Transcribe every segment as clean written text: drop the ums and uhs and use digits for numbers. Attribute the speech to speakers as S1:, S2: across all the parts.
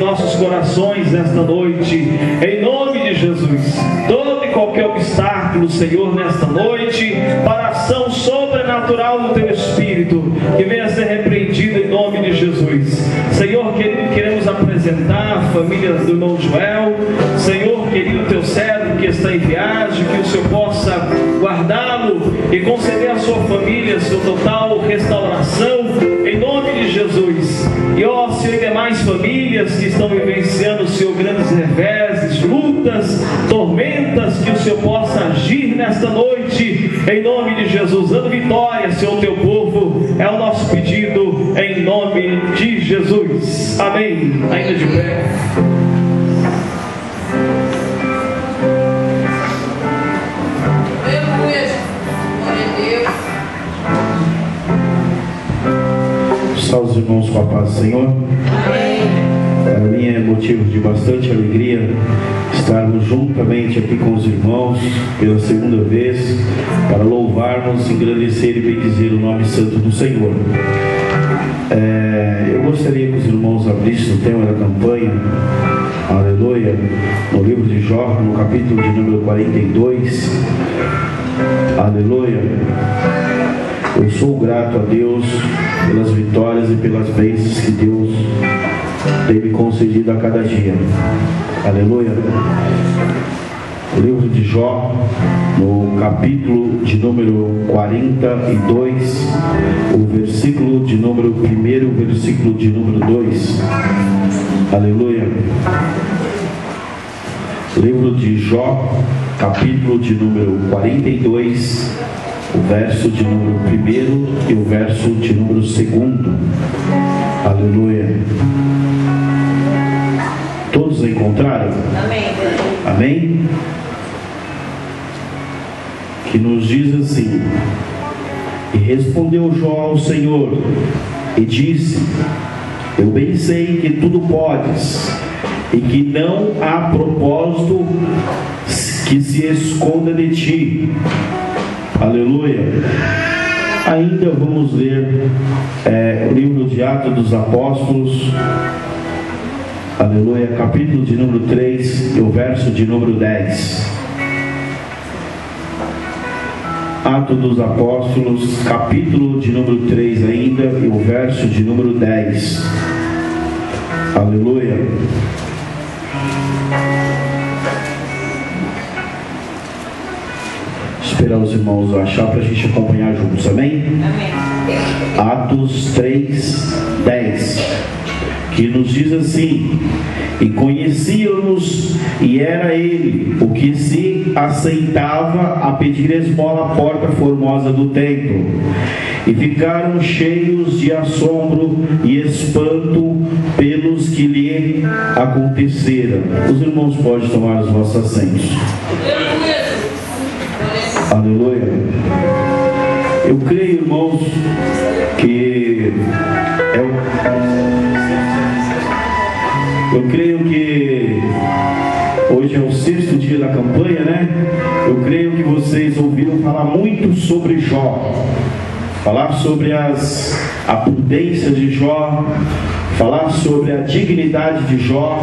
S1: nossos corações nesta noite, em nome de Jesus. Todo e qualquer obstáculo, Senhor, nesta noite, para a ação sobrenatural do Teu Espírito, que venha a ser repreendido em nome de Jesus. Senhor querido, queremos apresentar a família do irmão Joel. Senhor querido, Teu servo que está em viagem, que o Senhor possa guardá-lo e conceder à sua família sua total restauração, em nome de Jesus. E ó Senhor, e demais famílias que estão vivenciando, Senhor, grandes reveses, lutas, tormentas, que o Senhor possa agir nesta noite, em nome de Jesus, dando vitória, Senhor, Teu povo, é o nosso pedido, em nome de Jesus. Amém. Ainda de pé.
S2: Salve os irmãos com a paz do Senhor. Amém. Para mim é motivo de bastante alegria estarmos juntamente aqui com os irmãos pela segunda vez para louvarmos, engrandecer e bendizer o nome santo do Senhor. Eu gostaria que os irmãos abrissem o tema da campanha, aleluia, no livro de Jó, no capítulo de número 42, aleluia. Eu sou grato a Deus pelas vitórias e pelas bênçãos que Deus tem me concedido a cada dia. Aleluia. O livro de Jó, no capítulo de número 42, o versículo de número 1 e o versículo de número 2. Aleluia. Livro de Jó, capítulo de número 42, o verso de número 1 e o verso de número 2. Aleluia. Todos encontraram?
S3: Amém.
S2: Amém? Que nos diz assim: e respondeu Jó ao Senhor e disse: eu bem sei que tudo podes e que não há propósito que se esconda de ti. Aleluia. Ainda vamos ler o livro de Atos dos Apóstolos, aleluia, capítulo de número 3 e o verso de número 10. Atos dos Apóstolos, capítulo de número 3 ainda e o verso de número 10. Aleluia. Esperar os irmãos achar para a gente acompanhar juntos, amém?
S3: Amém.
S2: Atos 3, 10, que nos diz assim: e conhecíamos, e era ele o que se assentava a pedir esmola à porta formosa do templo, e ficaram cheios de assombro e espanto pelos que lhe aconteceram. Os irmãos podem tomar os vossos assentos. Aleluia. Eu creio, irmãos, que eu creio que hoje é o 6º dia da campanha, né? Eu creio que vocês ouviram falar muito sobre Jó, falar sobre a prudência de Jó, falar sobre a dignidade de Jó,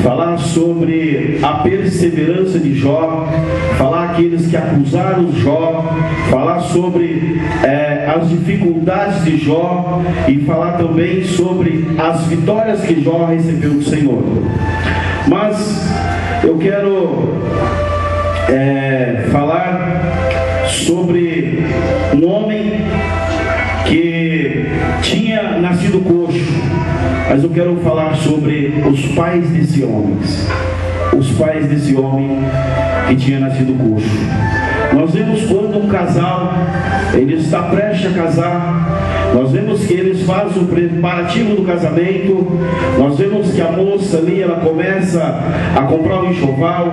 S2: falar sobre a perseverança de Jó, falar aqueles que acusaram Jó, falar sobre as dificuldades de Jó e falar também sobre as vitórias que Jó recebeu do Senhor. Mas eu quero falar sobre um homem que tinha nascido coxo, mas eu quero falar sobre os pais desse homem. Os pais desse homem que tinha nascido coxo. Nós vemos quando um casal ele está prestes a casar, nós vemos que eles fazem o preparativo do casamento, nós vemos que a moça ali, ela começa a comprar o enxoval,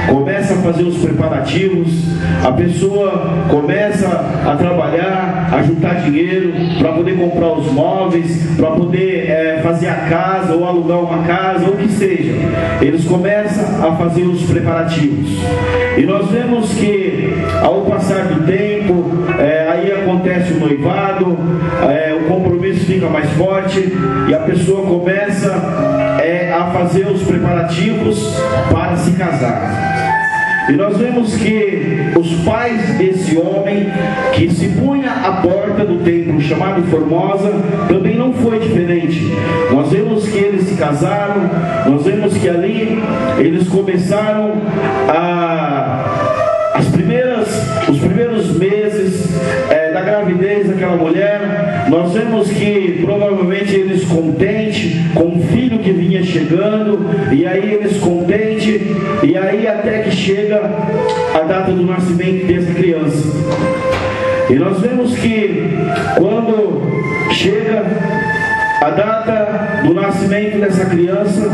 S2: começa a fazer os preparativos, a pessoa começa a trabalhar, a juntar dinheiro para poder comprar os móveis, para poder fazer a casa ou alugar uma casa, ou o que seja. Eles começam a fazer os preparativos, e nós vemos que ao passar do tempo, aí acontece o noivado, o compromisso fica mais forte, e a pessoa começa a a fazer os preparativos para se casar. E nós vemos que os pais desse homem, que se punha à porta do templo chamado Formosa, também não foi diferente. Nós vemos que eles se casaram, nós vemos que ali eles começaram os primeiros meses da gravidez daquela mulher. Nós vemos que provavelmente eles contentes com o filho que vinha chegando, e aí eles contentes, e aí até que chega a data do nascimento dessa criança. E nós vemos que quando chega a data do nascimento dessa criança,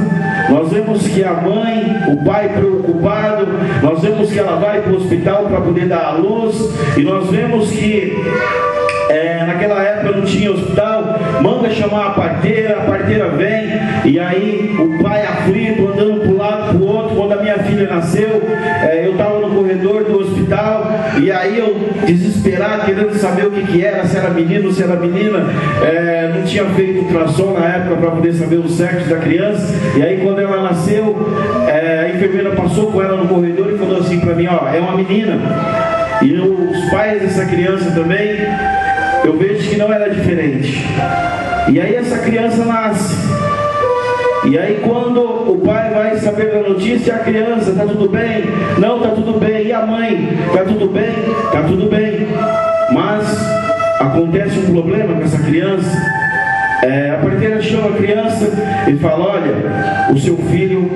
S2: nós vemos que a mãe, o pai preocupado, nós vemos que ela vai para o hospital para poder dar à luz, e nós vemos que naquela época não tinha hospital, manda chamar a parteira vem, e aí o pai aflito, andando para um lado para o outro. Quando a minha filha nasceu, eu estava no corredor do hospital, e aí eu desesperado, querendo saber o que era, se era menino ou se era menina. Não tinha feito ultrassom na época para poder saber o sexo da criança, e aí quando ela nasceu, a enfermeira passou com ela no corredor e falou assim para mim: ó, é uma menina. E os pais dessa criança também, eu vejo que não era diferente. E aí essa criança nasce. E aí quando o pai vai saber da notícia, a criança: tá tudo bem? Não, tá tudo bem. E a mãe: tá tudo bem? Tá tudo bem. Mas acontece um problema com essa criança. A parteira chama a criança e fala: olha, o seu filho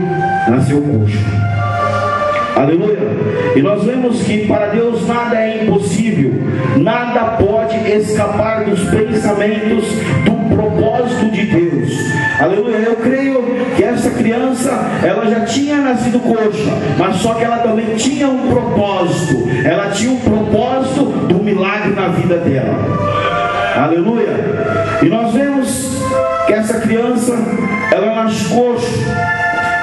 S2: nasceu coxo. Aleluia. E nós vemos que para Deus nada é impossível, nada pode escapar dos pensamentos do propósito de Deus. Aleluia. Eu creio que essa criança, ela já tinha nascido coxa, mas só que ela também tinha um propósito. Ela tinha um propósito do milagre na vida dela. Aleluia. E nós vemos que essa criança, ela nasce coxa.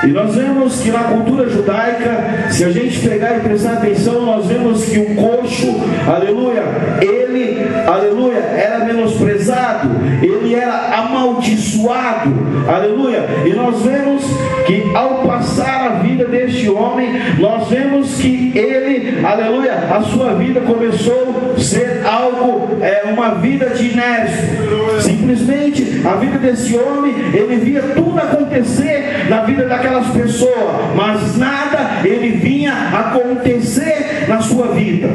S2: E nós vemos que na cultura judaica, se a gente pegar e prestar atenção, nós vemos que o coxo, aleluia, ele, aleluia, era menosprezado, ele era amaldiçoado, aleluia. E nós vemos que ao passar a vida deste homem, nós vemos que ele, aleluia, a sua vida começou a ser algo, uma vida de inércia. Simplesmente a vida desse homem, ele via tudo acontecer na vida daquelas pessoas, mas nada ele vinha acontecer na sua vida.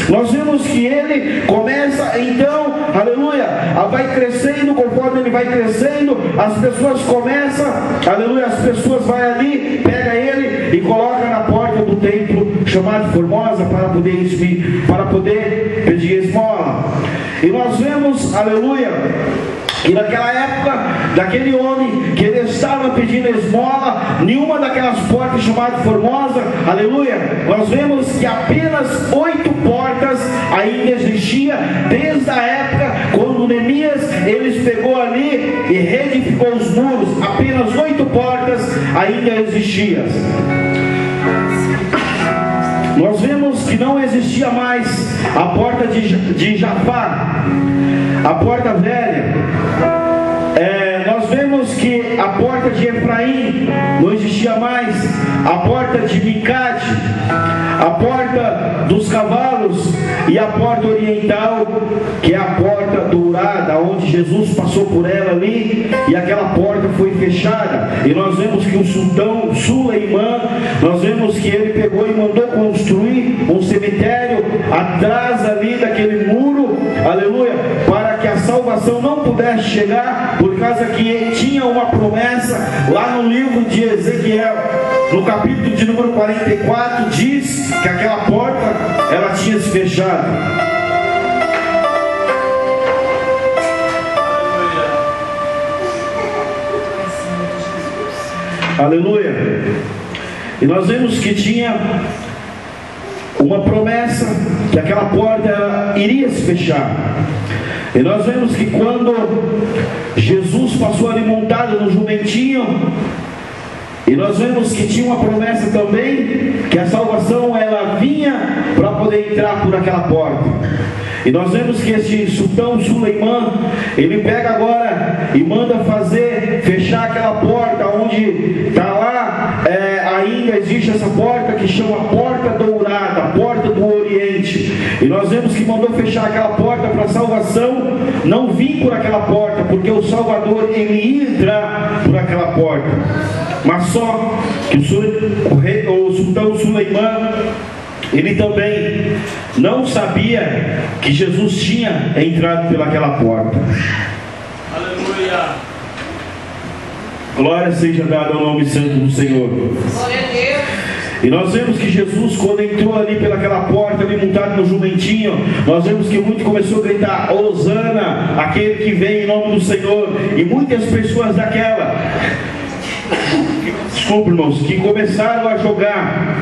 S2: Nós vemos que ele começa então, aleluia, vai crescendo. Conforme ele vai crescendo, as pessoas começam, aleluia, as pessoas vão ali, pega ele e coloca na porta do templo chamado Formosa para poder pedir esmola. E nós vemos, aleluia, e naquela época, daquele homem que ele estava pedindo esmola, nenhuma daquelas portas chamadas Formosa, aleluia, nós vemos que apenas 8 portas ainda existiam, desde a época quando Neemias, eles pegou ali e reedificou os muros, apenas 8 portas ainda existiam. Nós vemos que não existia mais a porta de Jafá, a porta velha. Nós vemos que a porta de Efraim não existia mais, a porta de Micade, a porta dos cavalos e a porta oriental, que é a porta dourada, onde Jesus passou por ela ali, e aquela porta foi fechada. E nós vemos que o sultão Suleimã, nós vemos que ele pegou e mandou construir um cemitério atrás ali daquele muro, aleluia, para que a salvação não pudesse chegar, por causa que tinha uma promessa lá no livro de Ezequiel, no capítulo de número 44, diz que aquela porta, ela tinha se fechado. Aleluia. E nós vemos que tinha uma promessa, que aquela porta ela iria se fechar. E nós vemos que quando Jesus passou ali montado no jumentinho, e nós vemos que tinha uma promessa também, que a salvação ela vinha para poder entrar por aquela porta. E nós vemos que este sultão Suleimã, ele pega agora e manda fechar aquela porta onde está lá, ainda existe essa porta que chama Porta Dourada, a Porta do Oriente. E nós vemos que mandou fechar aquela porta para a salvação não vir por aquela porta, porque o Salvador ele entra por aquela porta. Mas só que o sultão Suleimã, ele também não sabia que Jesus tinha entrado pelaquela porta.
S1: Aleluia!
S2: Glória seja dada ao nome santo do Senhor.
S3: Glória a Deus.
S2: E nós vemos que Jesus, quando entrou ali pelaquela porta, ali montado no jumentinho, nós vemos que muito começou a gritar: Hosana, aquele que vem em nome do Senhor. E muitas pessoas daquela, desculpa, irmãos, que começaram a jogar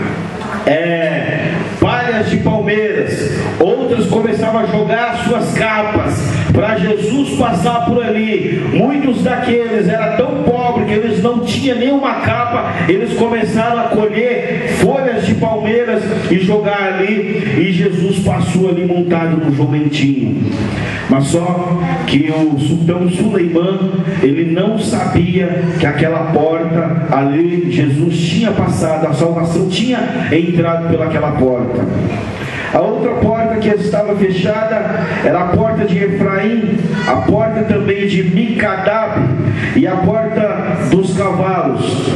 S2: palhas de palmeiras, outros começavam a jogar suas capas para Jesus passar por ali. Muitos daqueles eram tão pobres que eles não tinham nenhuma capa, eles começaram a colher folhas de palmeiras e jogar ali, e Jesus passou ali montado no jumentinho. Mas só que o sultão Suleimã, ele não sabia que aquela porta ali, Jesus tinha passado, a salvação tinha entrado pelaquela porta. A outra porta que estava fechada era a porta de Efraim, a porta também de Micadab e a porta dos cavalos.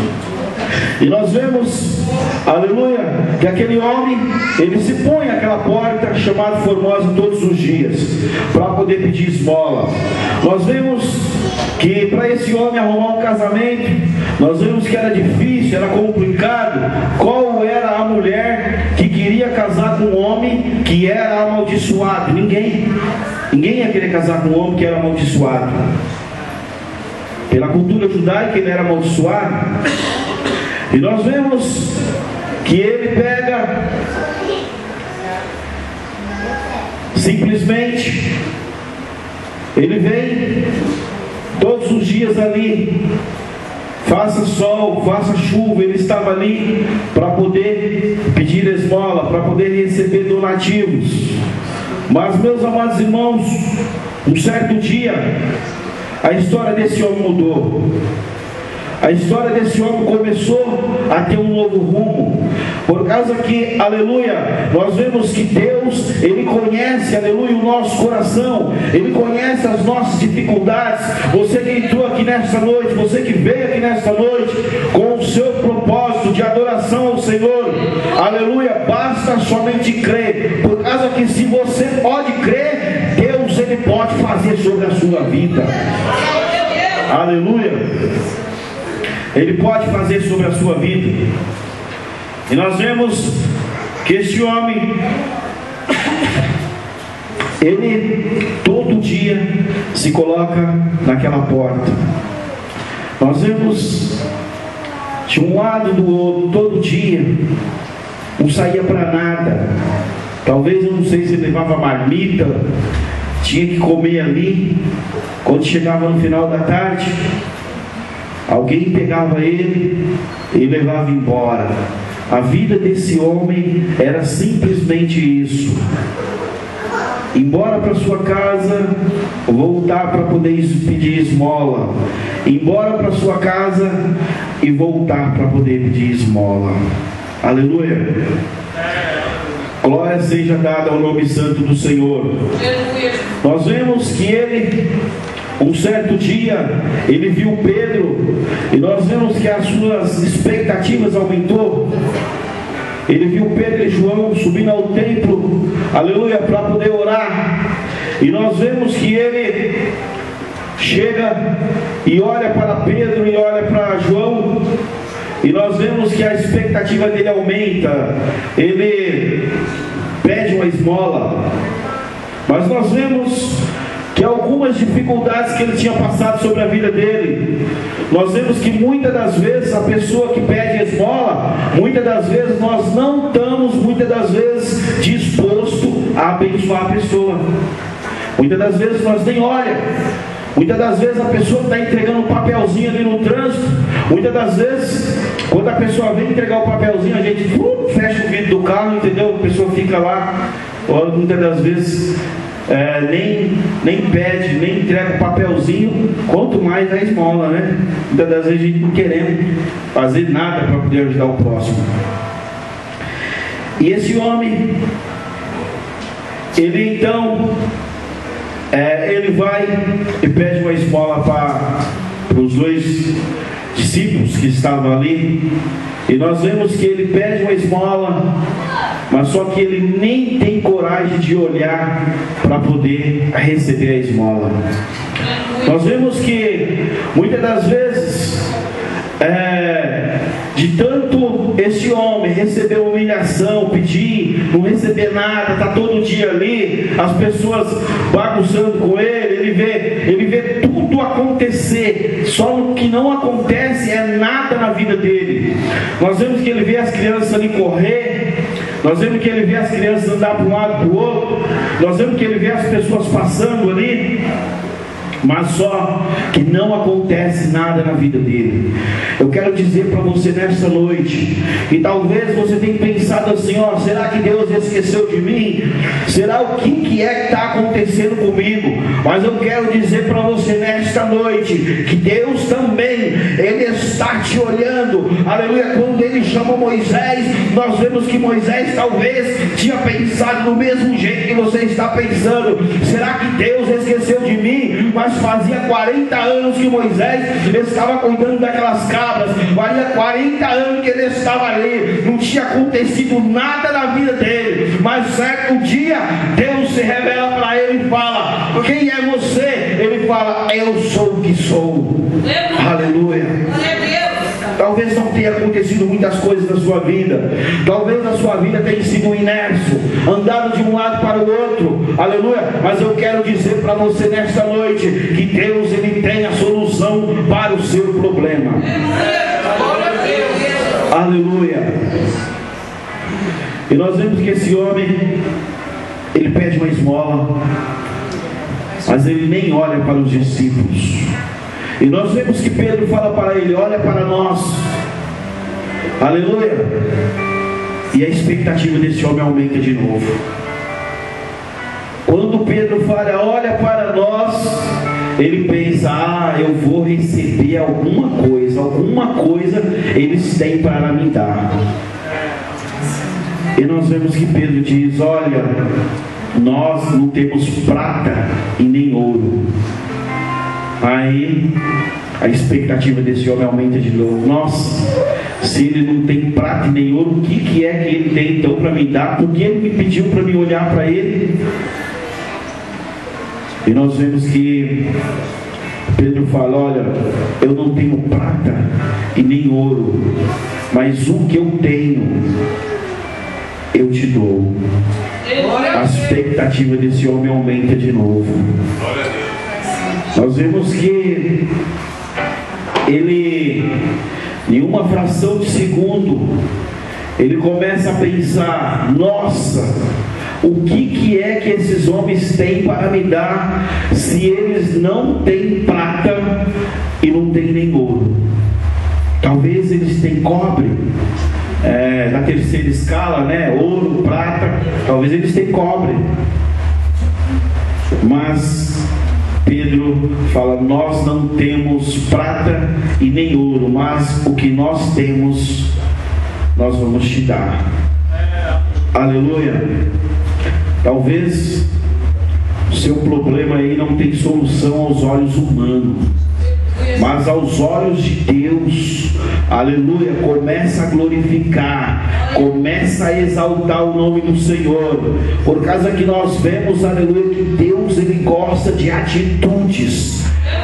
S2: E nós vemos, aleluia, que aquele homem, ele se põe àquela porta chamada Formosa todos os dias, para poder pedir esmola. Nós vemos que para esse homem arrumar um casamento, nós vemos que era difícil, era complicado. Qual era a mulher que queria casar com um homem que era amaldiçoado? Ninguém ia querer casar com um homem que era amaldiçoado. Pela cultura judaica ele era amaldiçoado. E nós vemos que ele pega, simplesmente, ele vem todos os dias ali, faça sol, faça chuva, ele estava ali para poder pedir esmola, para poder receber donativos. Mas, meus amados irmãos, um certo dia, a história desse homem mudou. A história desse homem começou a ter um novo rumo, por causa que, aleluia, nós vemos que Deus, Ele conhece, aleluia, o nosso coração, Ele conhece as nossas dificuldades. Você que entrou aqui nesta noite, você que veio aqui nesta noite com o seu propósito de adoração ao Senhor, aleluia, basta somente crer, por causa que se você pode crer, Deus, Ele pode fazer sobre a sua vida. Aleluia. Ele pode fazer sobre a sua vida. E nós vemos que este homem, ele todo dia se coloca naquela porta. Nós vemos de um lado do outro, todo dia, não saía para nada. Talvez, eu não sei se ele levava marmita, tinha que comer ali. Quando chegava no final da tarde, alguém pegava ele e levava embora. A vida desse homem era simplesmente isso: embora para sua casa, voltar para poder pedir esmola, embora para sua casa e voltar para poder pedir esmola. Aleluia. Glória seja dada ao nome santo do Senhor. Nós vemos que ele, um certo dia, ele viu Pedro, e nós vemos que as suas expectativas aumentou. Ele viu Pedro e João subindo ao templo, aleluia, para poder orar. E nós vemos que ele chega e olha para Pedro e olha para João, e nós vemos que a expectativa dele aumenta. Ele pede uma esmola, mas nós vemos que algumas dificuldades que ele tinha passado sobre a vida dele, nós vemos que muitas das vezes a pessoa que pede esmola, muitas das vezes nós não estamos, muitas das vezes, disposto a abençoar a pessoa. Muitas das vezes nós nem olha. Muitas das vezes a pessoa está entregando um papelzinho ali no trânsito. Muitas das vezes, quando a pessoa vem entregar o papelzinho, a gente fecha o vidro do carro, entendeu? A pessoa fica lá. Muitas das vezes nem pede, nem entrega o papelzinho, quanto mais a esmola, né? Muitas das vezes a gente não queremos fazer nada para poder ajudar o próximo. E esse homem, ele então, ele vai e pede uma esmola para os dois discípulos que estavam ali, e nós vemos que ele pede uma esmola, mas só que ele nem tem coragem de olhar para poder receber a esmola. Nós vemos que muitas das vezes, de tanto esse homem receber humilhação, pedir, não receber nada, está todo dia ali, as pessoas bagunçando com ele vê tudo acontecer, só o que não acontece é nada na vida dele. Nós vemos que ele vê as crianças ali correr, nós vemos que ele vê as crianças andar para um lado para o outro, nós vemos que ele vê as pessoas passando ali, mas só que não acontece nada na vida dele. Eu quero dizer para você nesta noite, que talvez você tenha pensado assim: será que Deus esqueceu de mim? Será o que é que está acontecendo comigo? Mas eu quero dizer para você nesta noite, que Deus também, Ele está te olhando. Aleluia. Quando Ele chamou Moisés, nós vemos que Moisés talvez tinha pensado do mesmo jeito que você está pensando: será que Deus esqueceu de mim? Mas fazia 40 anos que Moisés estava cuidando daquelas cabras, fazia 40 anos que ele estava ali, não tinha acontecido nada na vida dele, mas certo dia Deus se revela para ele e fala: quem é você? Ele fala: eu sou o que sou. Aleluia. Talvez não tenha acontecido muitas coisas na sua vida, talvez a sua vida tenha sido inércio, andado de um lado para o outro, aleluia, mas eu quero dizer para você nesta noite, que Deus, Ele tem a solução para o seu problema. Aleluia. E nós vemos que esse homem, ele pede uma esmola, mas ele nem olha para os discípulos. E nós vemos que Pedro fala para ele: olha para nós. Aleluia. E a expectativa desse homem aumenta de novo. Quando Pedro fala: olha para nós, ele pensa: eu vou receber alguma coisa eles têm para me dar. E nós vemos que Pedro diz: olha, nós não temos prata e nem ouro. Aí a expectativa desse homem aumenta de novo. Nossa, se ele não tem prata e nem ouro, o que é que ele tem então para me dar? Porque ele me pediu para me olhar para ele. E nós vemos que Pedro fala: olha, eu não tenho prata e nem ouro, mas o que eu tenho eu te dou. A expectativa desse homem aumenta de novo. Nós vemos que ele, em uma fração de segundo, ele começa a pensar: nossa, o que é que esses homens têm para me dar, se eles não têm prata e não têm nem ouro? Talvez eles têm cobre, na terceira escala, né? Ouro, prata, talvez eles tenham cobre, mas Pedro fala: nós não temos prata e nem ouro, mas o que nós temos, nós vamos te dar. Aleluia. Talvez o seu problema aí não tem solução aos olhos humanos, mas aos olhos de Deus, aleluia, começa a glorificar, começa a exaltar o nome do Senhor, por causa que nós vemos, aleluia, que Deus, Ele gosta de atitudes.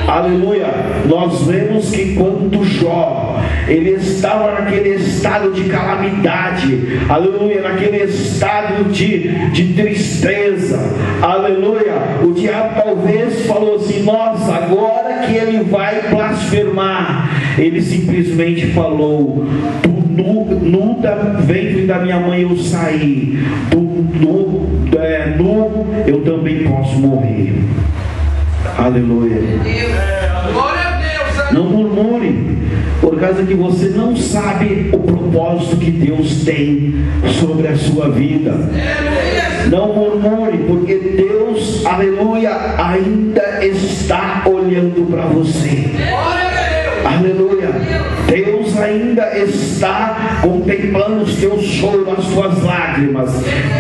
S2: Aleluia. Nós vemos que quando Jó, ele estava naquele estado de calamidade, aleluia, naquele estado de tristeza, aleluia, o diabo talvez falou assim: nossa, agora que ele vai blasfemar, ele simplesmente falou: nu da ventre da minha mãe eu saí, nu eu também posso morrer. Aleluia. Não murmure, por causa que você não sabe o propósito que Deus tem sobre a sua vida. Não murmure, porque Deus, aleluia, ainda está olhando para você. Aleluia. Deus ainda está contemplando os teus choros, as tuas lágrimas.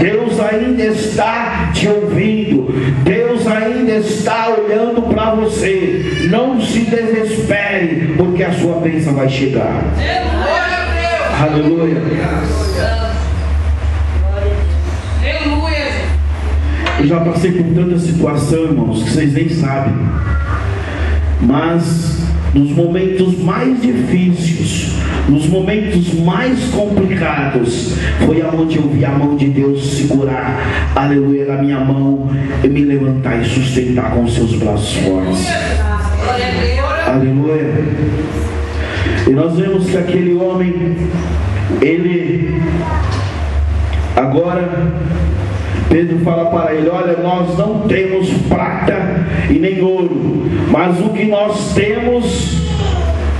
S2: Deus ainda está te ouvindo. Deus ainda está olhando para você. Não se desespere, porque a sua bênção vai chegar. Aleluia. Eu já passei por tanta situação, irmãos, que vocês nem sabem. Mas nos momentos mais difíceis, nos momentos mais complicados, foi aonde eu vi a mão de Deus segurar, aleluia, na minha mão e me levantar e sustentar com os seus braços fortes. Aleluia. E nós vemos que aquele homem, ele agora, Pedro fala para ele: olha, nós não temos prata e nem ouro, mas o que nós temos,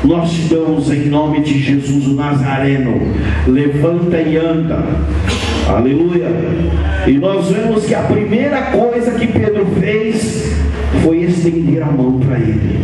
S2: nós te damos em nome de Jesus o Nazareno. Levanta e anda. Aleluia. E nós vemos que a primeira coisa que Pedro fez foi estender a mão para ele.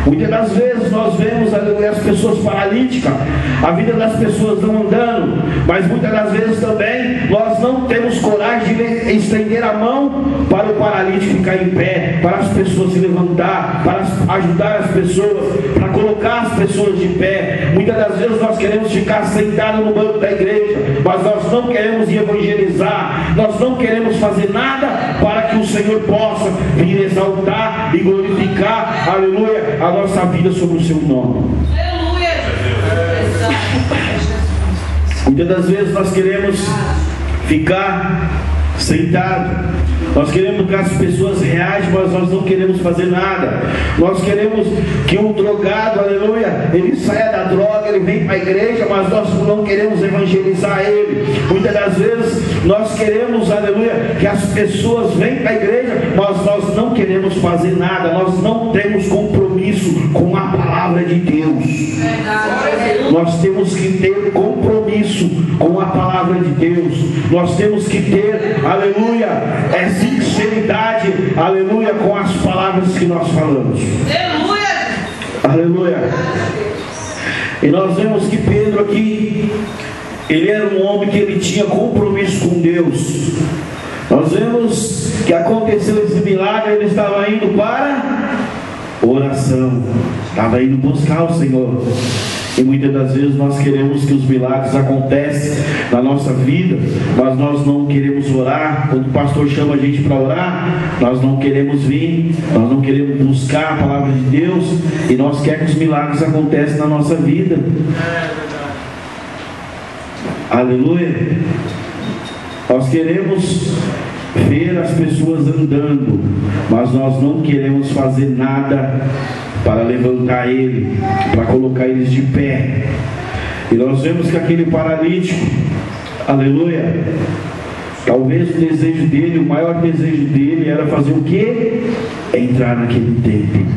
S2: Muitas das vezes nós vemos, aleluia, as pessoas paralíticas, a vida das pessoas não andando, mas muitas das vezes também nós não temos coragem de estender a mão para o paralítico ficar em pé, para as pessoas se levantar, para ajudar as pessoas, para colocar as pessoas de pé. Muitas das vezes nós queremos ficar sentados no banco da igreja, mas nós não queremos evangelizar, nós não queremos fazer nada para que o Senhor possa vir exaltar e glorificar, aleluia, a nossa vida sobre o seu nome. Muitas das vezes nós queremos ficar sentado, nós queremos que as pessoas reagem, mas nós não queremos fazer nada. Nós queremos que o drogado, aleluia, ele saia da droga, ele vem para a igreja, mas nós não queremos evangelizar ele. Muitas das vezes nós queremos, aleluia, que as pessoas venham para a igreja, mas nós não queremos fazer nada. Nós não temos compromisso com a palavra de Deus. Nós temos que ter compromisso com a palavra de Deus. Nós temos que ter, aleluia, sinceridade, aleluia, com as palavras que nós falamos. Aleluia. E nós vemos que Pedro aqui, ele era um homem que ele tinha compromisso com Deus. Nós vemos que aconteceu esse milagre, ele estava indo para oração, estava indo buscar o Senhor. E muitas das vezes nós queremos que os milagres aconteçam na nossa vida, mas nós não queremos orar. Quando o pastor chama a gente para orar, nós não queremos vir, nós não queremos buscar a palavra de Deus, e nós queremos que os milagres aconteçam na nossa vida. Aleluia. Nós queremos ver as pessoas andando, mas nós não queremos fazer nada para levantar ele, para colocar eles de pé. E nós vemos que aquele paralítico, aleluia, talvez o desejo dele, o maior desejo dele era fazer o quê? Entrar naquele templo.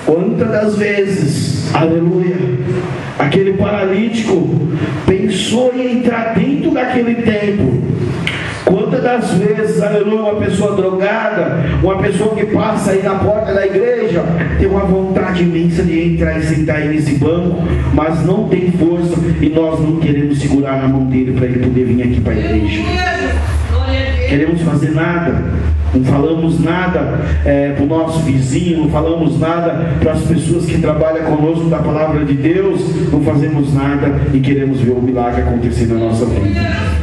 S2: Quantas das vezes, aleluia, aquele paralítico pensou em entrar dentro daquele templo? Quantas das vezes, aleluia, uma pessoa drogada, uma pessoa que passa aí na porta da igreja, tem uma vontade imensa de entrar e sentar aí nesse banco, mas não tem força, e nós não queremos segurar na mão dele para ele poder vir aqui para a igreja. Queremos fazer nada, não falamos nada para o nosso vizinho, não falamos nada para as pessoas que trabalham conosco da palavra de Deus, não fazemos nada e queremos ver o milagre acontecer na nossa vida.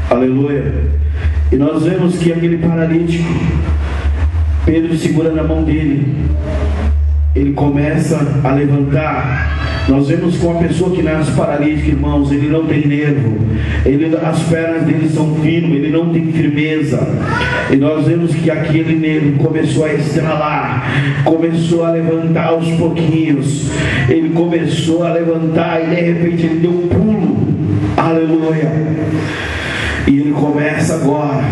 S2: Aleluia. E nós vemos que aquele paralítico, Pedro segura na mão dele, ele começa a levantar. Nós vemos com a pessoa que nasce paralítica, irmãos, ele não tem nervo, as pernas dele são firmes, ele não tem firmeza. E nós vemos que aquele nervo começou a estralar, começou a levantar aos pouquinhos, ele começou a levantar e de repente ele deu um pulo. Aleluia. E ele começa agora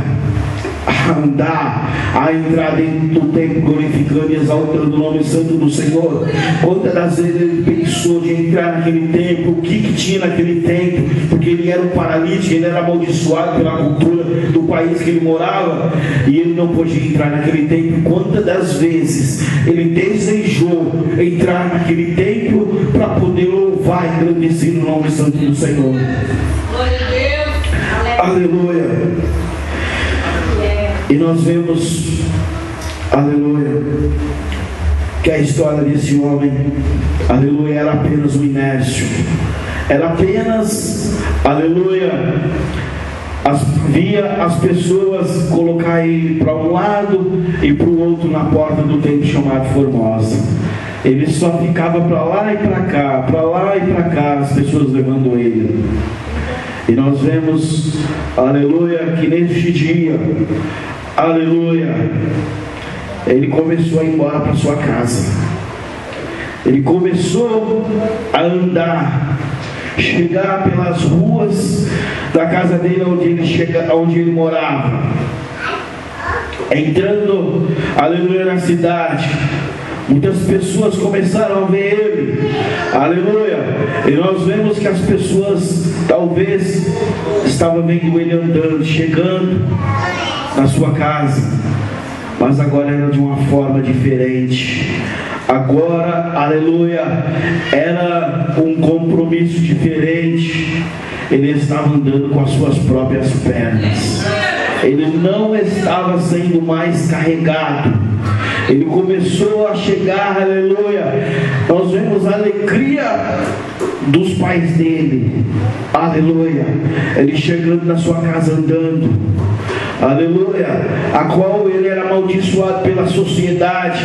S2: a andar, a entrar dentro do templo glorificando e exaltando o nome santo do Senhor. Quantas das vezes ele pensou de entrar naquele templo, o que tinha naquele templo, porque ele era um paralítico, ele era amaldiçoado pela cultura do país que ele morava, e ele não podia entrar naquele templo. Quantas das vezes ele desejou entrar naquele templo para poder louvar e engrandecer o nome santo do Senhor.
S3: Glória a Deus.
S2: Aleluia. E nós vemos, aleluia, que a história desse homem, aleluia, era apenas um inércio. Era apenas, aleluia, via as pessoas colocar ele para um lado e para o outro na porta do templo chamado Formosa. Ele só ficava para lá e para cá, para lá e para cá, as pessoas levando ele. E nós vemos, aleluia, que neste dia, aleluia, ele começou a ir embora para sua casa. Ele começou a andar, chegar pelas ruas da casa dele, onde ele morava, entrando, aleluia, na cidade. Muitas pessoas começaram a ver ele, aleluia, e nós vemos que as pessoas talvez estavam vendo ele andando, chegando na sua casa, mas agora era de uma forma diferente. Agora, aleluia, era um compromisso diferente. Ele estava andando com as suas próprias pernas, ele não estava sendo mais carregado. Ele começou a chegar, aleluia. Nós vemos a alegria dos pais dele, aleluia. Ele chegando na sua casa andando, aleluia, a qual ele era amaldiçoado pela sociedade,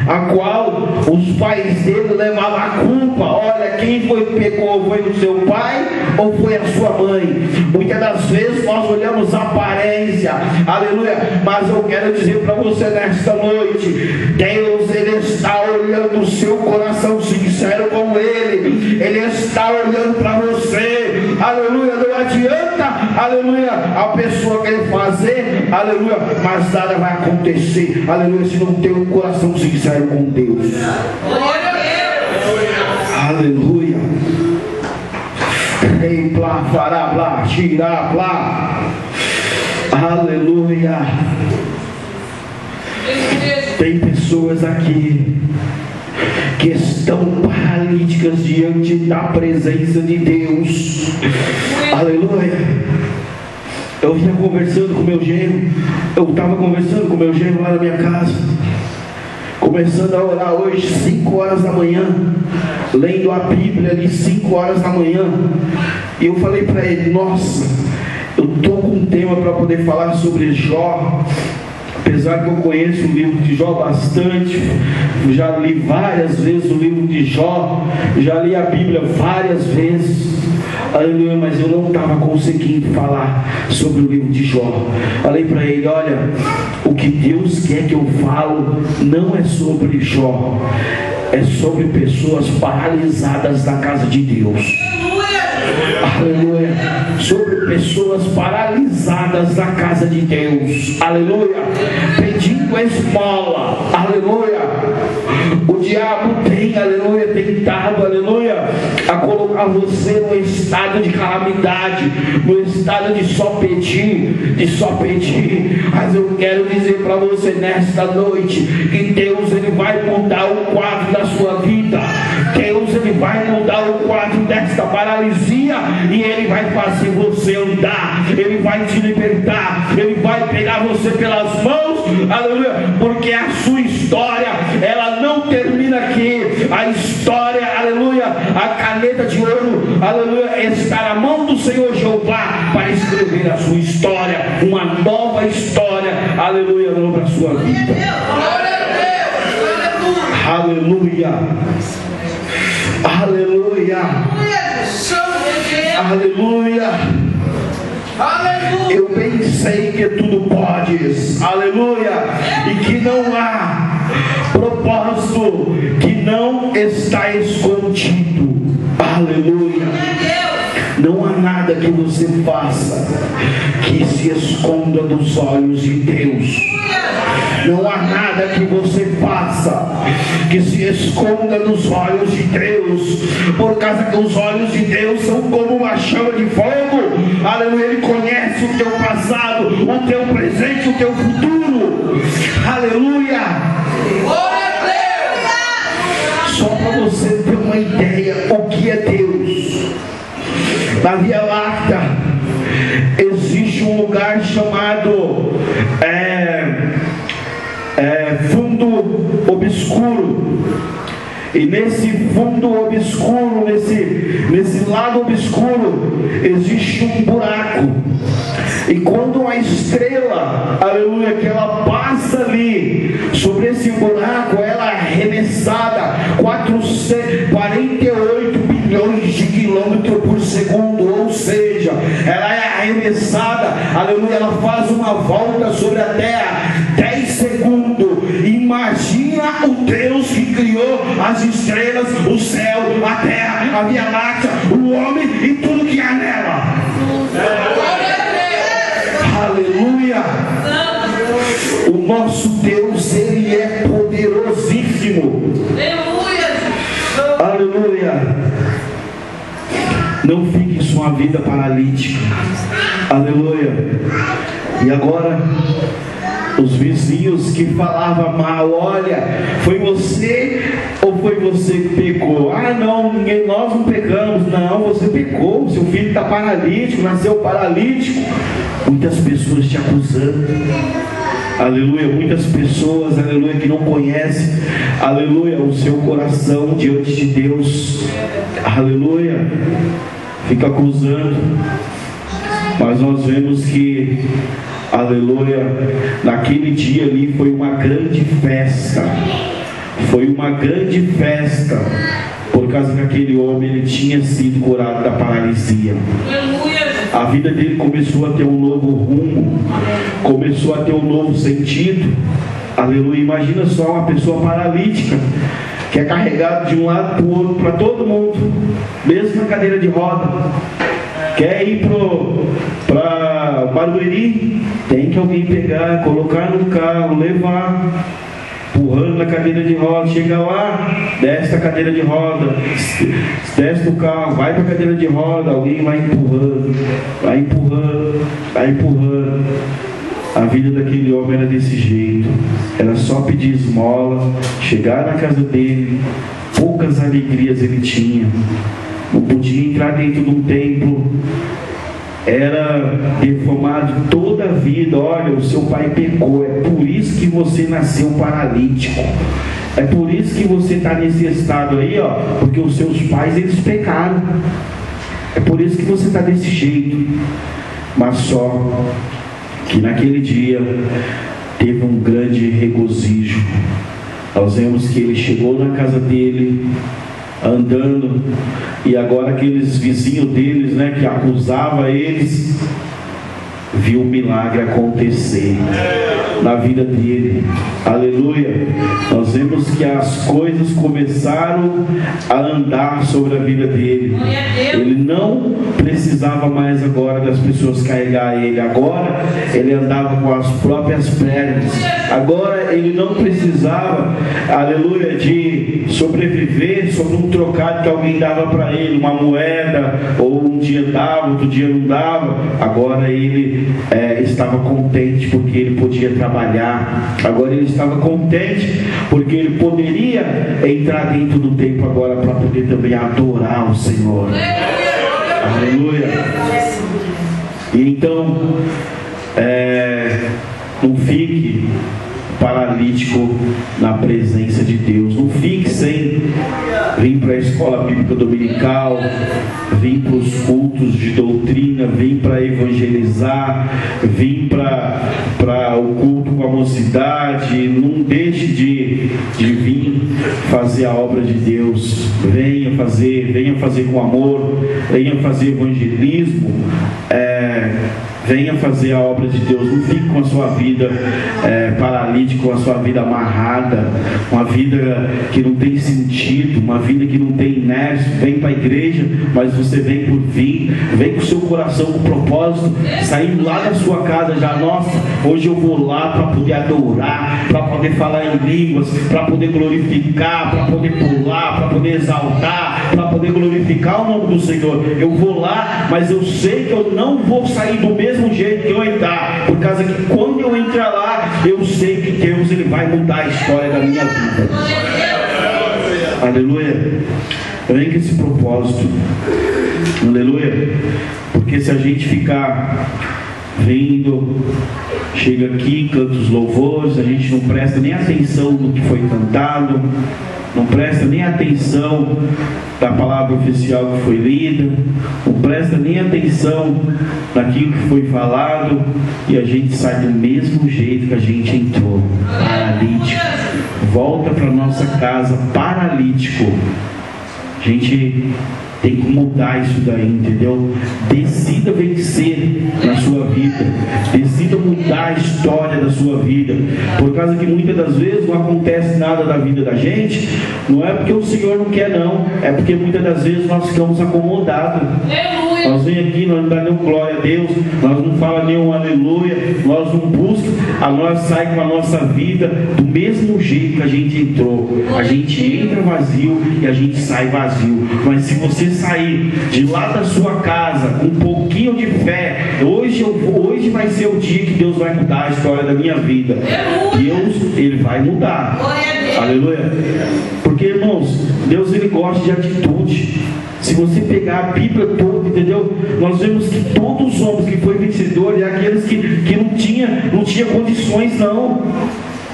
S2: a qual os pais dele levavam a culpa. Olha, quem foi que pecou? Foi o seu pai ou foi a sua mãe? Muitas das vezes nós olhamos a aparência, aleluia, mas eu quero dizer para você nesta noite, Deus, ele está olhando o seu coração sincero com ele. Ele está olhando para você, aleluia. Não adianta, aleluia, a pessoa quer fazer, aleluia, mas nada vai acontecer, aleluia, se não tem um coração sincero com Deus.
S3: Glória a Deus.
S2: Aleluia. Ei, blá, fará, blá, tirá, blá. Aleluia. Tem pessoas aqui que estão paralíticas diante da presença de Deus. Aleluia. Eu vinha conversando com meu genro. Eu estava conversando com meu genro lá na minha casa, começando a orar hoje 5 horas da manhã, lendo a Bíblia ali 5 horas da manhã. E eu falei para ele: nossa, eu estou com um tema para poder falar sobre Jó. Apesar que eu conheço o livro de Jó bastante, já li várias vezes o livro de Jó, já li a Bíblia várias vezes, aleluia, mas eu não estava conseguindo falar sobre o livro de Jó. Falei para ele: olha, o que Deus quer que eu falo não é sobre Jó, é sobre pessoas paralisadas na casa de Deus. Aleluia. Sobre pessoas paralisadas na casa de Deus, aleluia, pedindo esmola, aleluia. O diabo tem, aleluia, tentado, aleluia, a colocar você no estado de calamidade, no estado de só pedir, mas eu quero dizer para você nesta noite que Deus, ele vai mudar o quadro da sua vida. Deus, ele vai mudar o quadro desta paralisia e ele vai fazer você andar, ele vai te libertar, ele vai pegar você pelas mãos, aleluia, porque a sua história, ela não termina aqui. A história, aleluia, a caneta de ouro, aleluia, está na mão do Senhor Jeová para escrever a sua história, uma nova história, aleluia, para a sua vida. Aleluia. Aleluia. Aleluia. Eu bem sei que tudo podes, aleluia, e que não há propósito que não está escondido, aleluia. Não há nada que você faça que se esconda dos olhos de Deus. Não há nada que você faça que se esconda dos olhos de Deus, por causa que os olhos de Deus são como uma chama de fogo. Aleluia, Ele conhece o teu passado, o teu presente, o teu futuro. Aleluia. Só para você ter uma ideia o que é Deus, na Via Láctea existe um lugar chamado fundo obscuro. E nesse fundo obscuro, nesse lado obscuro, existe um buraco. E quando a estrela, aleluia, que ela passa ali sobre esse buraco, ela é arremessada 48 bilhões de quilômetros por segundo, ou seja, ela é arremessada, aleluia, ela faz uma volta sobre a terra 10 segundos. Imagina o Deus que criou as estrelas, o céu, a terra, a Via Láctea, o homem e tudo que há nela. Aleluia. O nosso Deus, Ele é poderosíssimo. Aleluia. Não fique em sua vida paralítica. Aleluia. E agora, os vizinhos que falavam mal, olha, foi você ou foi você que pecou? Ah, não, nós não pecamos. Não, você pecou, seu filho está paralítico, nasceu paralítico. Muitas pessoas te acusando. Aleluia, muitas pessoas, aleluia, que não conhecem, aleluia, o seu coração diante de Deus. Aleluia, fica acusando. Mas nós vemos que, aleluia, naquele dia ali foi uma grande festa. Foi uma grande festa, por causa que aquele homem, ele tinha sido curado da paralisia. A vida dele começou a ter um novo rumo, começou a ter um novo sentido. Aleluia. Imagina só uma pessoa paralítica que é carregado de um lado para o outro, para todo mundo, mesmo na cadeira de roda. Quer ir para Barueri, tem que alguém pegar, colocar no carro, levar, empurrando na cadeira de roda. Chega lá, desce a cadeira de roda, desce do carro, vai para a cadeira de roda, alguém vai empurrando, vai empurrando, vai empurrando. A vida daquele homem era desse jeito, era só pedir esmola, chegar na casa dele, poucas alegrias ele tinha, não podia entrar dentro de um templo, era defamado toda a vida. Olha, o seu pai pecou, é por isso que você nasceu paralítico, é por isso que você está nesse estado aí, ó, porque os seus pais, eles pecaram, é por isso que você está desse jeito. Mas só que naquele dia teve um grande regozijo. Nós vemos que ele chegou na casa dele andando, e agora aqueles vizinhos deles, né, que acusavam eles, viu o milagre acontecer na vida dele. Aleluia. Nós vemos que as coisas começaram a andar sobre a vida dele. Ele não precisava mais agora das pessoas carregar ele. Agora ele andava com as próprias pernas. Agora ele não precisava, aleluia, de sobreviver sobre um trocado que alguém dava para ele, uma moeda, ou um dia dava, outro dia não dava. Agora ele estava contente porque ele podia trabalhar. Agora ele estava contente porque ele poderia entrar dentro do templo agora para poder também adorar o Senhor. Aleluia. E então, não fique paralítico na presença de Deus. Não fique sem vir para a escola bíblica dominical, vir para os cultos de doutrina, vir para evangelizar, vir para o culto com a mocidade. Não deixe de vir fazer a obra de Deus. Venha fazer com amor, venha fazer evangelismo. venha fazer a obra de Deus. Não fique com a sua vida paralítica, com a sua vida amarrada, uma vida que não tem sentido, uma vida que não tem inércia. Vem para a igreja, mas você vem por vir, vem com o seu coração com propósito, saindo lá da sua casa já, nossa, hoje eu vou lá para poder adorar, para poder falar em línguas, para poder glorificar, para poder pular, para poder exaltar, para poder glorificar o nome do Senhor. Eu vou lá, mas eu sei que eu não vou sair do mesmo jeito que eu entrar, por causa que quando eu entrar lá, eu sei que Deus ele vai mudar a história da minha vida. Aleluia. Vem com esse propósito. Aleluia. Porque se a gente ficar vindo, chega aqui, canta os louvores, a gente não presta nem atenção no que foi cantado, não presta nem atenção da palavra oficial que foi lida, não presta nem atenção naquilo que foi falado, e a gente sai do mesmo jeito que a gente entrou, paralítico. Volta para nossa casa paralítico. A gente tem que mudar isso daí, entendeu? Decida vencer na sua vida, decida mudar a história da sua vida, por causa que muitas das vezes não acontece nada da vida da gente, não é porque o Senhor não quer não, é porque muitas das vezes nós ficamos acomodados. Nós vem aqui, nós não dá nenhum glória a Deus, nós não fala nenhum aleluia, nós não buscamos, nós sai com a nossa vida do mesmo jeito que a gente entrou. A gente entra vazio e a gente sai vazio. Mas se você sair de lá da sua casa com um pouquinho de fé, hoje vai ser o dia que Deus vai mudar a história da minha vida. Deus, ele vai mudar. Aleluia. Porque, irmãos, Deus ele gosta de atitude. Se você pegar a Bíblia toda, entendeu? Nós vemos que todos os homens que foram vencedores é aqueles que não tinha condições, não.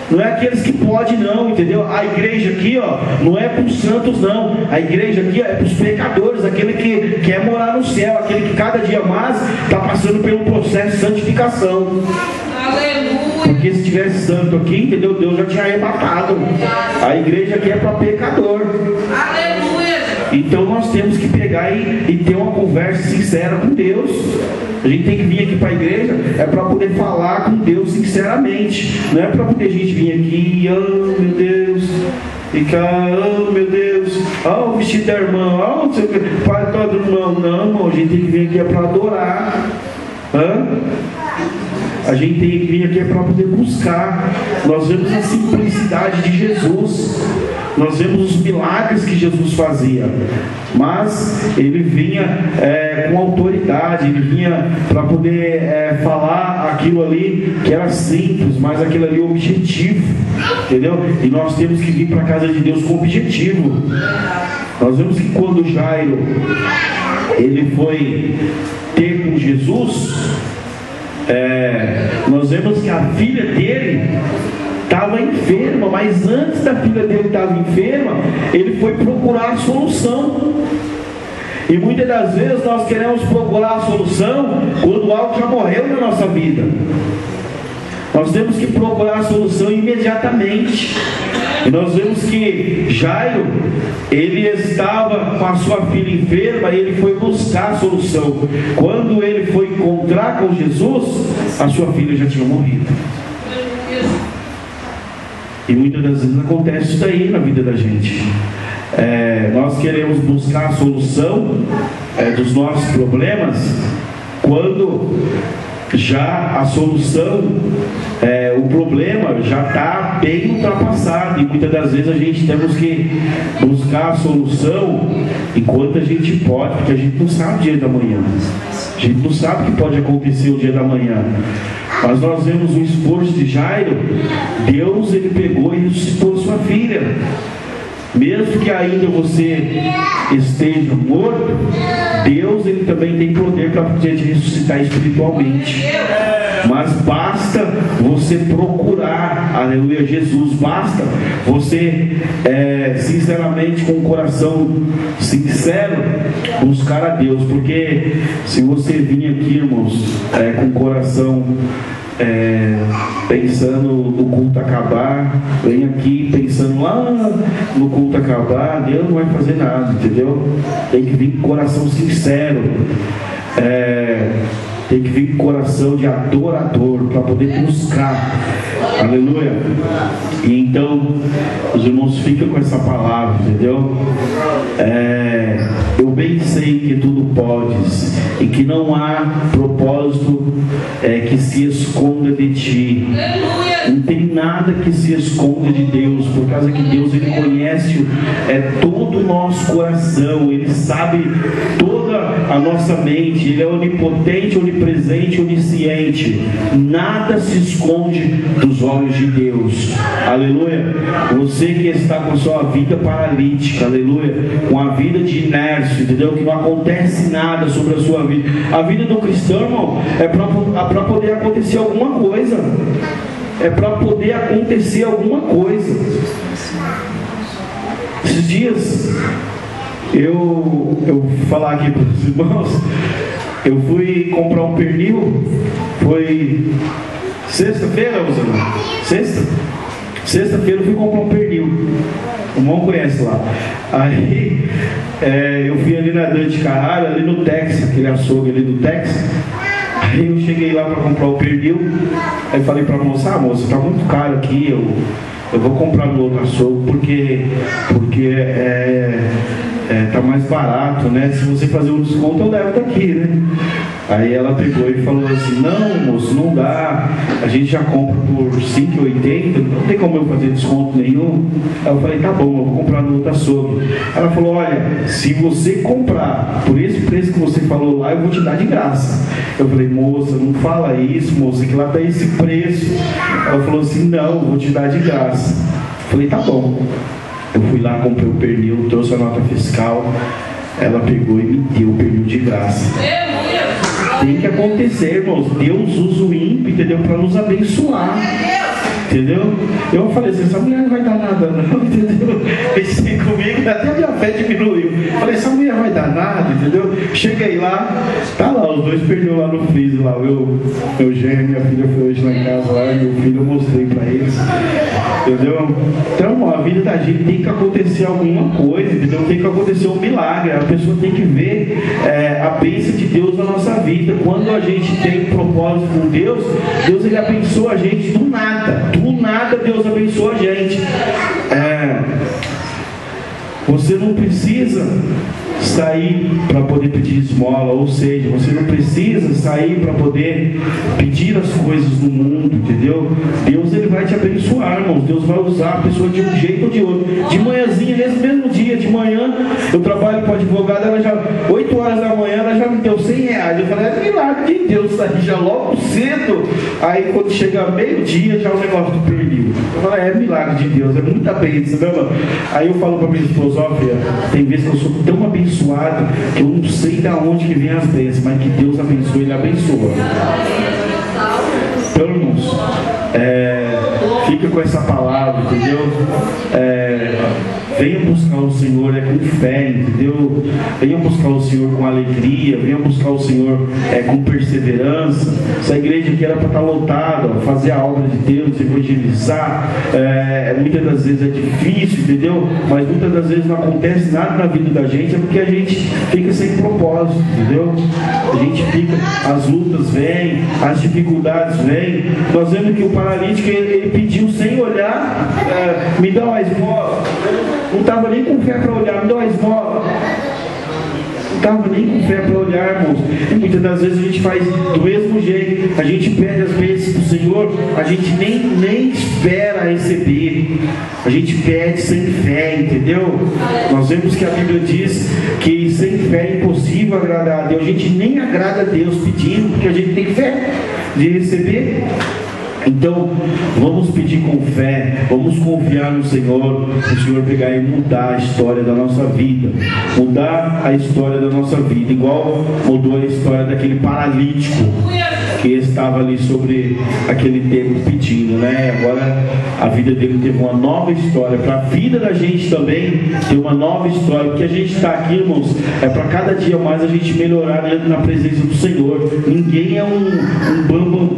S2: Não é aqueles que podem, não, entendeu? A igreja aqui, ó, não é para os santos, não. A igreja aqui é para os pecadores, aquele que quer morar no céu, aquele que cada dia mais está passando pelo processo de santificação. Aleluia. Porque se tivesse santo aqui, entendeu? Deus já tinha arrebatado. A igreja aqui é para pecador. Aleluia. Então nós temos que pegar e ter uma conversa sincera com Deus. A gente tem que vir aqui para a igreja é para poder falar com Deus sinceramente. Não é para poder a gente vir aqui e oh meu Deus, ficar, oh meu Deus, oh o vestido da irmã, oh não sei o que, pai todo irmão. Não, irmão, a gente tem que vir aqui é para adorar. A gente tem que vir aqui é para poder buscar. Nós vemos a simplicidade de Jesus, nós vemos os milagres que Jesus fazia, mas ele vinha com autoridade, ele vinha para poder falar aquilo ali que era simples, mas aquilo ali objetivo, entendeu? E nós temos que vir para a casa de Deus com objetivo. Nós vemos que quando Jairo ele foi ter com Jesus, nós vemos que a filha dele estava enferma, mas antes da filha dele estar enferma, ele foi procurar a solução. E muitas das vezes nós queremos procurar a solução quando algo já morreu na nossa vida. Nós temos que procurar a solução imediatamente. E nós vemos que Jairo, ele estava com a sua filha enferma e ele foi buscar a solução. Quando ele foi encontrar com Jesus, a sua filha já tinha morrido. E muitas das vezes acontece isso daí na vida da gente. Nós queremos buscar a solução dos nossos problemas quando já a solução, o problema já está bem ultrapassado, e muitas das vezes a gente temos que buscar a solução enquanto a gente pode, porque a gente não sabe o dia da manhã, a gente não sabe o que pode acontecer o dia da manhã. Mas nós vemos o esforço de Jairo. Deus ele pegou e ressuscitou sua filha. Mesmo que ainda você esteja morto, Deus ele também tem poder para poder te ressuscitar espiritualmente. Mas basta você procurar, aleluia, Jesus. Basta você sinceramente, com o coração sincero, buscar a Deus. Porque se você vir aqui, irmãos, com o coração pensando no culto acabar, vem aqui pensando lá no culto acabar, Deus não vai fazer nada, entendeu? Tem que vir com o coração sincero. tem que vir com coração de adorador para poder buscar. Aleluia. E então os irmãos ficam com essa palavra, entendeu? Eu bem sei que tudo podes e que não há propósito que se esconda de ti. Não tem nada que se esconda de Deus, por causa que Deus, Ele conhece todo o nosso coração, Ele sabe toda a nossa mente, Ele é onipotente, onipresente, onisciente. Nada se esconde dos olhos de Deus. Aleluia. Você que está com a sua vida paralítica, aleluia, com a vida de inércia, entendeu? Que não acontece nada sobre a sua vida. A vida do cristão, irmão, é para poder acontecer alguma coisa. É para poder acontecer alguma coisa. Esses dias eu vou falar aqui para os irmãos. Eu fui comprar um pernil. Foi sexta-feira, meus irmãos. Sexta-feira eu fui comprar um pernil. O irmão conhece lá. Aí eu fui ali na Dante Carrara, ali no Tex, aquele açougue ali do Tex. Aí eu cheguei lá para comprar o pernil. Aí falei para a moça: moça, tá muito caro aqui, eu vou comprar no outro açougue porque tá mais barato, né? Se você fazer um desconto eu levo daqui, né? Aí ela pegou e falou assim: não, moço, não dá, a gente já compra por R$ 5,80, não tem como eu fazer desconto nenhum. Aí eu falei: tá bom, eu vou comprar no outro açougue. Ela falou: olha, se você comprar por esse preço que você falou lá, eu vou te dar de graça. Eu falei: moça, não fala isso, moça, que lá tá esse preço. Ela falou assim: não, eu vou te dar de graça. Eu falei: tá bom. Eu fui lá, comprei o pernil, trouxe a nota fiscal. Ela pegou e me deu o pernil de graça. Tem que acontecer, irmãos. Deus usa o ímpio, entendeu? Para nos abençoar. Entendeu? Eu falei assim: essa mulher não vai dar nada não, entendeu? Pensei comigo, até a minha fé diminuiu. Falei: essa mulher vai dar nada, entendeu? Cheguei lá, tá lá, os dois perderam lá no freezer, lá, meu genro e minha filha foi hoje lá em casa, lá, e meu filho eu mostrei pra eles, entendeu? Então, a vida da gente tem que acontecer alguma coisa, entendeu? Tem que acontecer um milagre, a pessoa tem que ver a bênção de Deus na nossa vida. Quando a gente tem um propósito com Deus, Deus, Ele abençoa a gente do nada. Do nada Deus abençoa a gente. Você não precisa sair para poder pedir esmola, ou seja, você não precisa sair para poder pedir as coisas do mundo, entendeu? Deus, Ele vai te abençoar, irmãos. Deus vai usar a pessoa de um jeito ou de outro. De manhãzinha, nesse mesmo dia, de manhã, eu trabalho com a advogada, ela já, 8 horas da manhã, ela já me deu R$100. Eu falei: é milagre de Deus, sair já logo cedo. Aí quando chega meio-dia, já o negócio do pernil. Eu falei: é milagre de Deus, é muita bênção, né, mano? Aí eu falo para minha esposa: ó, filha, tem vezes que eu sou tão abençoado que eu não sei de onde que vem as bênçãos, mas que Deus abençoe, Ele abençoa. Então, irmãos, fica com essa palavra, entendeu? Venha buscar o Senhor com fé, entendeu? Venha buscar o Senhor com alegria, venha buscar o Senhor com perseverança. Essa igreja aqui era para estar lotada, fazer a obra de Deus, evangelizar. Muitas das vezes é difícil, entendeu? Mas muitas das vezes não acontece nada na vida da gente, é porque a gente fica sem propósito, entendeu? A gente fica, as lutas vêm, as dificuldades vêm. Nós vemos que o paralítico, ele pediu sem olhar: me dá uma esmola. Não estava nem com fé para olhar, me dá uma esmola. Não estava nem com fé para olhar, irmãos. E muitas das vezes a gente faz do mesmo jeito. A gente pede as bênçãos do Senhor, a gente nem espera receber. A gente pede sem fé, entendeu? Nós vemos que a Bíblia diz que sem fé é impossível agradar a Deus. A gente nem agrada a Deus pedindo, porque a gente tem fé de receber. Então, vamos pedir com fé, vamos confiar no Senhor, o Senhor pegar e mudar a história da nossa vida, mudar a história da nossa vida, igual mudou a história daquele paralítico que estava ali sobre aquele tempo pedindo, né? Agora a vida dele teve uma nova história. Para a vida da gente também ter uma nova história, porque a gente está aqui, irmãos, para cada dia mais a gente melhorar na presença do Senhor. Ninguém é um bambambam,